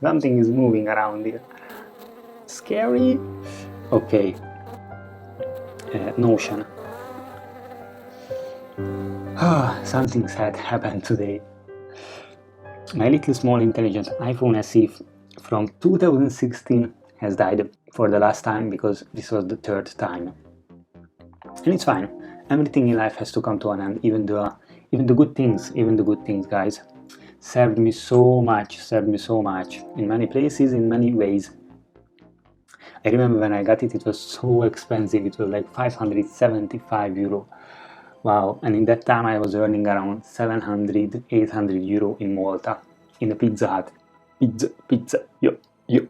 Something is moving around here. Scary? Okay. Notion. Something sad happened today. My little small intelligent iPhone SE from 2016 has died for the last time, because this was the third time. And it's fine. Everything in life has to come to an end, even the good things, guys. Served me so much, in many places, in many ways. I remember when I got it, it was so expensive. It was like 575 euro. Wow, and in that time I was earning around 700, 800 euro in Malta, in a Pizza Hut. Pizza.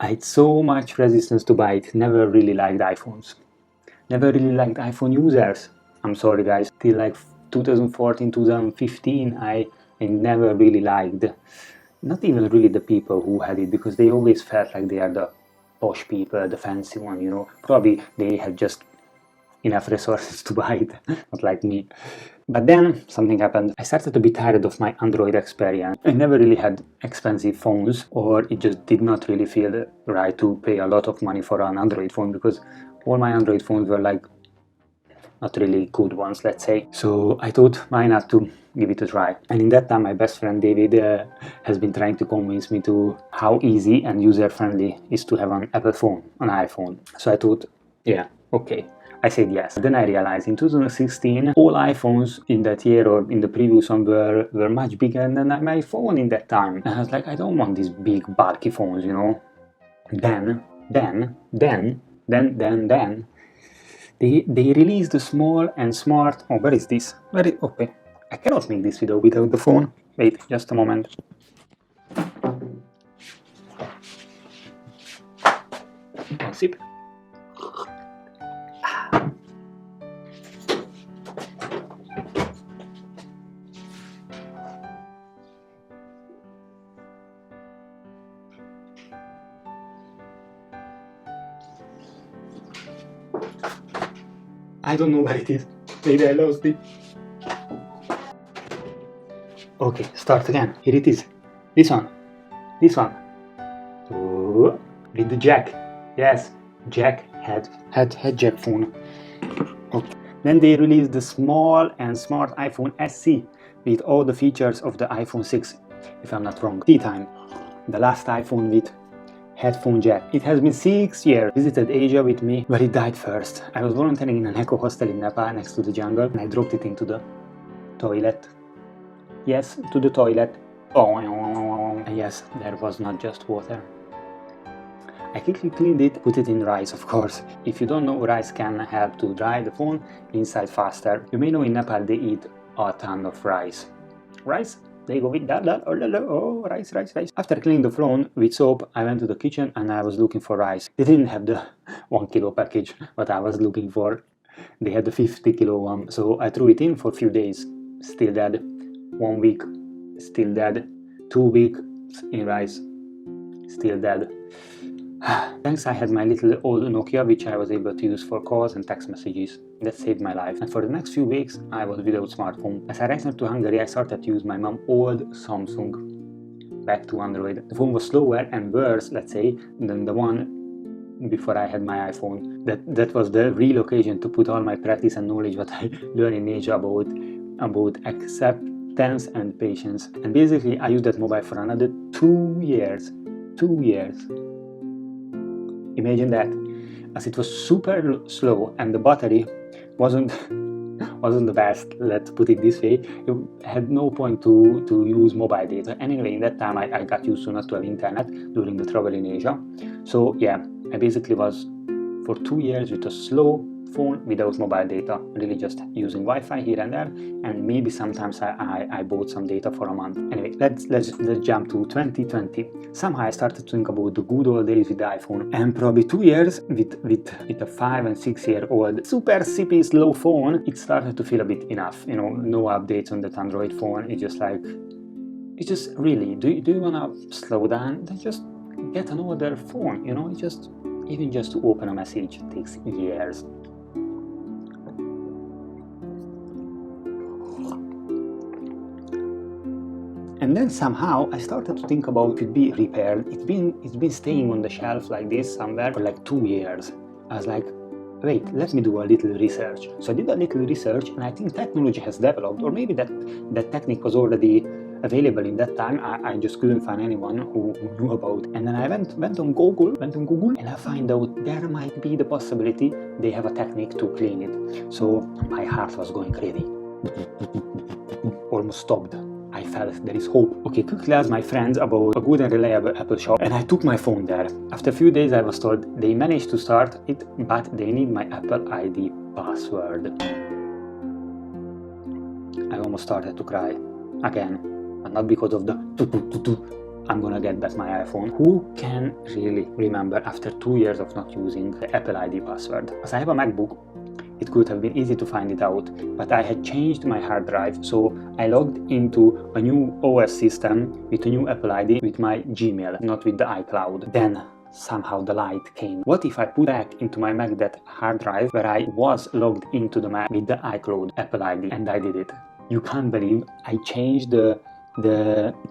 I had so much resistance to buy it. Never really liked iPhones. Never really liked iPhone users. I'm sorry, guys. Till like 2014, 2015, I never really liked, not even really the people who had it, because they always felt like they are the posh people, the fancy one, you know. Probably they had just enough resources to buy it, not like me. But then something happened. I started to be tired of my Android experience. I never really had expensive phones, or it just did not really feel right to pay a lot of money for an Android phone, because all my Android phones were like not really good ones, let's say. So I thought, why not to give it a try? And in that time, my best friend David has been trying to convince me to how easy and user-friendly is to have an Apple phone, an iPhone. So I thought, yeah, okay. I said yes. Then I realized in 2016, all iPhones in that year or in the previous one were much bigger than my phone in that time. And I was like, I don't want these big bulky phones, you know. Then they released the small and smart. Oh, where is this? Okay. I cannot make this video without the phone. Wait, just a moment. One sip. I don't know where it is. Maybe I lost it. Okay, start again. Here it is. This one. Oh, with the jack. Yes, jack had jack phone. Okay. Then they released the small and smart iPhone SE with all the features of the iPhone 6, if I'm not wrong. T-time. The last iPhone with headphone jack. It has been 6 years. Visited Asia with me, where it died first. I was volunteering in an eco hostel in Nepal next to the jungle, and I dropped it into the toilet. Yes, to the toilet. Oh, and yes, there was not just water. I quickly cleaned it, put it in rice, of course. If you don't know, rice can help to dry the phone inside faster. You may know in Nepal they eat a ton of rice. Rice? They go with that, oh, rice. After cleaning the phone with soap, I went to the kitchen and I was looking for rice. They didn't have the 1 kilo package, what I was looking for. They had the 50 kilo one, so I threw it in for a few days. Still dead. 1 week, still dead. 2 weeks in rice, still dead. Thanks, I had my little old Nokia, which I was able to use for calls and text messages. That saved my life. And for the next few weeks, I was without smartphone. As I returned to Hungary, I started to use my mom's old Samsung. Back to Android. The phone was slower and worse, let's say, than the one before I had my iPhone. That was the real occasion to put all my practice and knowledge what I learned in Asia about acceptance and patience. And basically, I used that mobile for another 2 years. 2 years. Imagine that, as it was super slow and the battery wasn't the best, let's put it this way. You had no point to use mobile data. Anyway, in that time I got used to not to have internet during the travel in Asia. So yeah, I basically was for 2 years with a slow phone without mobile data, really just using Wi-Fi here and there, and maybe sometimes I bought some data for a month. Anyway, let's jump to 2020. Somehow I started to think about the good old days with the iPhone, and probably 2 years with a 5 and 6 year old super sippy slow phone, it started to feel a bit enough. You know, no updates on that Android phone. It's just really, do you wanna slow down? Then just get an older phone. You know, even just to open a message takes years. And then somehow I started to think about it could be repaired. It's been staying on the shelf like this somewhere for like 2 years. I was like, wait, let me do a little research. So I did a little research, and I think technology has developed, or maybe that technique was already available in that time. I just couldn't find anyone who knew about it. And then I went on Google, and I find out there might be the possibility they have a technique to clean it. So my heart was going crazy. Almost stopped. I felt there is hope. Okay, quickly asked my friends about a good and reliable Apple shop, and I took my phone there. After a few days I was told they managed to start it, but they need my Apple ID password. I almost started to cry. Again, but not because of the I'm gonna get back my iPhone. Who can really remember after 2 years of not using the Apple ID password? As I have a MacBook, it could have been easy to find it out, but I had changed my hard drive, so I logged into a new OS system with a new Apple ID with my Gmail, not with the iCloud. Then somehow the light came. What if I put back into my Mac that hard drive where I was logged into the Mac with the iCloud Apple ID, and I did it. You can't believe I changed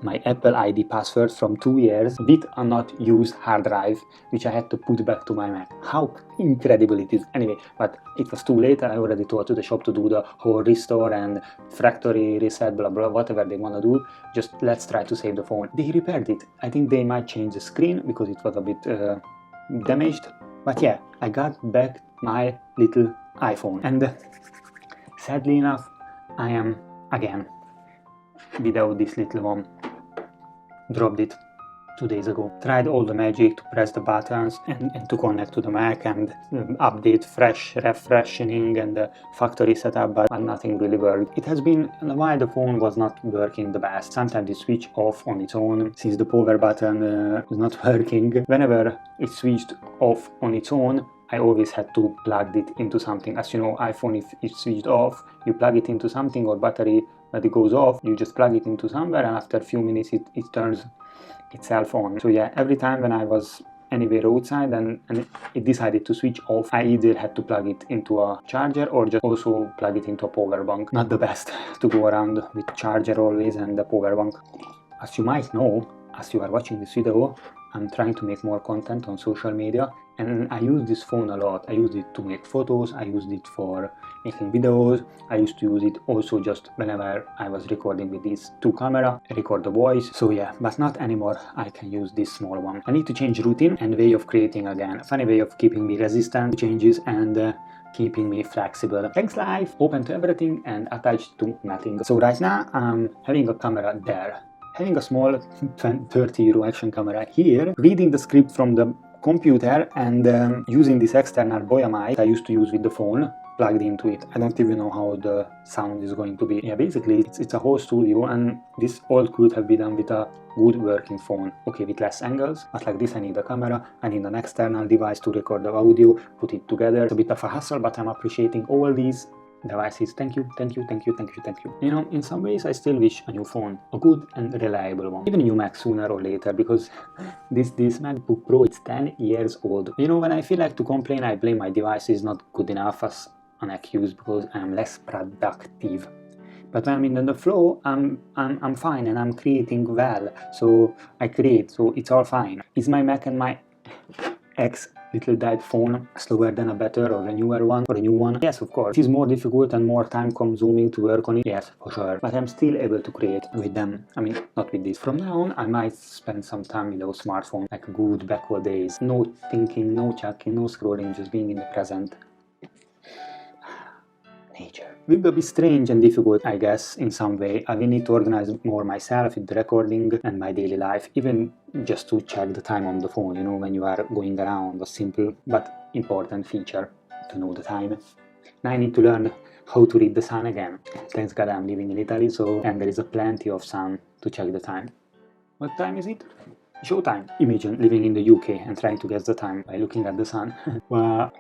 my Apple ID password from 2 years with a not used hard drive, which I had to put back to my Mac. How incredible it is. Anyway, but it was too late. I already told to the shop to do the whole restore and factory reset, blah blah, whatever they want to do. Just let's try to save the phone. They repaired it. I think they might change the screen because it was a bit damaged. But yeah, I got back my little iPhone. And sadly enough, I am again without this little one. Dropped it 2 days ago. Tried all the magic to press the buttons and to connect to the Mac and update, refreshing and the factory setup, but nothing really worked. It has been a while the phone was not working the best. Sometimes it switched off on its own since the power button was not working. Whenever it switched off on its own, I always had to plug it into something. As you know, iPhone, if it's switched off, you plug it into something, or battery when it goes off, you just plug it into somewhere, and after a few minutes it turns itself on. So yeah, every time when I was anywhere outside and it decided to switch off, I either had to plug it into a charger or just also plug it into a power bank. Not the best to go around with charger always and the power bank. As you might know, as you are watching this video, I'm trying to make more content on social media, and I use this phone a lot. I use it to make photos, I used it for making videos, I used to use it also just whenever I was recording with these two cameras, record the voice. So yeah, but not anymore. I can use this small one. I need to change routine and way of creating again. A funny way of keeping me resistant to changes and keeping me flexible. Thanks life, open to everything and attached to nothing. So right now I'm having a camera there, having a small 30 euro action camera here, reading the script from the computer and using this external Boya mic I used to use with the phone plugged into it. I don't even know how the sound is going to be. Yeah, basically it's a whole studio, and this all could have been done with a good working phone. Okay, with less angles, but like this I need a camera, I need an external device to record the audio, put it together. It's a bit of a hassle, but I'm appreciating all these devices. Thank you. You know, in some ways I still wish a new phone, a good and reliable one, even a new Mac sooner or later, because this MacBook Pro, it's 10 years old. You know, when I feel like to complain, I blame my device is not good enough as an accused because I'm less productive. But when I'm in the flow, I'm fine and I'm creating well. So I create, so it's all fine. Is my Mac and my ex little died phone slower than a better or a newer one or a new one? Yes, of course. It is more difficult and more time consuming to work on it. Yes, for sure. But I'm still able to create with them. I mean, not with this. From now on, I might spend some time with those smartphones, like good backward days. No thinking, no checking, no scrolling, just being in the present. Nature. It will be strange and difficult, I guess, in some way. I will need to organize more myself with the recording and my daily life, even just to check the time on the phone, you know, when you are going around. A simple but important feature to know the time. Now I need to learn how to read the sun again. Thanks God I'm living in Italy, and there is a plenty of sun to check the time. What time is it? Showtime. Imagine living in the UK and trying to guess the time by looking at the sun. Well,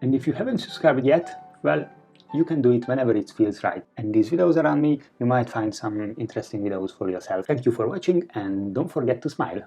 and if you haven't subscribed yet, well, you can do it whenever it feels right. And these videos around me, you might find some interesting videos for yourself. Thank you for watching, and don't forget to smile.